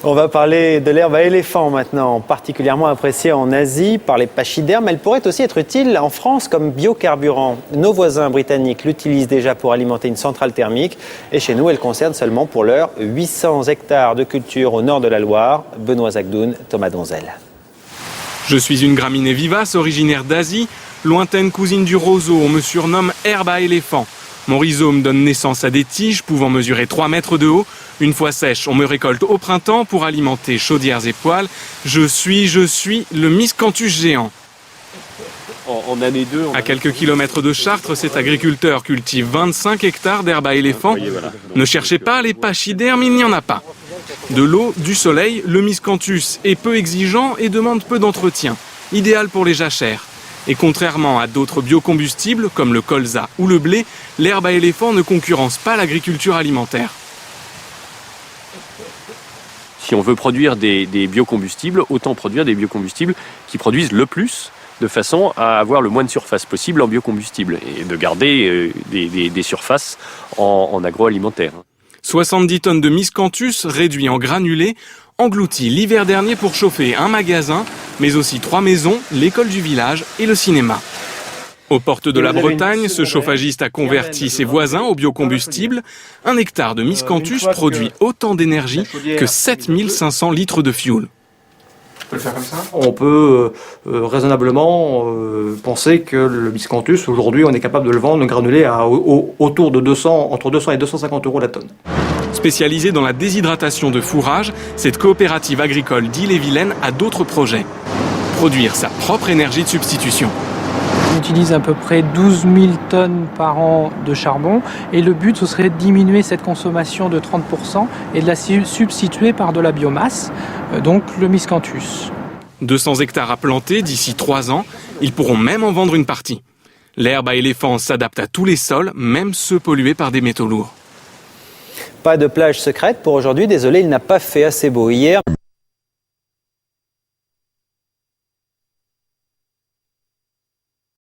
On va parler de l'herbe à éléphant maintenant, particulièrement appréciée en Asie par les pachydermes. Elle pourrait aussi être utile en France comme biocarburant. Nos voisins britanniques l'utilisent déjà pour alimenter une centrale thermique. Et chez nous, elle concerne seulement pour l'heure 800 hectares de culture au nord de la Loire. Benoît Zagdoun, Thomas Donzel. Je suis une graminée vivace originaire d'Asie, lointaine cousine du roseau. On me surnomme herbe à éléphant. Mon rhizome donne naissance à des tiges pouvant mesurer 3 mètres de haut. Une fois sèche, on me récolte au printemps pour alimenter chaudières et poêles. Je suis le miscanthus géant. En année 2, à quelques kilomètres de Chartres, cet agriculteur cultive 25 hectares d'herbe à éléphant. Ne cherchez pas les pachydermes, il n'y en a pas. De l'eau, du soleil, le miscanthus est peu exigeant et demande peu d'entretien. Idéal pour les jachères. Et contrairement à d'autres biocombustibles, comme le colza ou le blé, l'herbe à éléphant ne concurrence pas l'agriculture alimentaire. Si on veut produire des biocombustibles, autant produire des biocombustibles qui produisent le plus, de façon à avoir le moins de surface possible en biocombustible et de garder des surfaces en agroalimentaire. 70 tonnes de miscanthus réduits en granulés, engloutis l'hiver dernier pour chauffer un magasin, mais aussi 3 maisons, l'école du village et le cinéma. Aux portes de la Bretagne, ce chauffagiste a converti ses voisins au biocombustible. 1 hectare de miscanthus produit autant d'énergie que 7500 litres de fioul. On peut raisonnablement penser que le miscanthus, aujourd'hui, on est capable de le vendre granulé à autour de entre 200 et 250 euros la tonne. Spécialisée dans la déshydratation de fourrage, cette coopérative agricole d'Ille-et-Vilaine a d'autres projets. Produire sa propre énergie de substitution. On utilise à peu près 12 000 tonnes par an de charbon et le but ce serait de diminuer cette consommation de 30% et de la substituer par de la biomasse, donc le miscanthus. 200 hectares à planter d'ici 3 ans, ils pourront même en vendre une partie. L'herbe à éléphant s'adapte à tous les sols, même ceux pollués par des métaux lourds. Pas de plage secrète pour aujourd'hui, désolé, il n'a pas fait assez beau hier.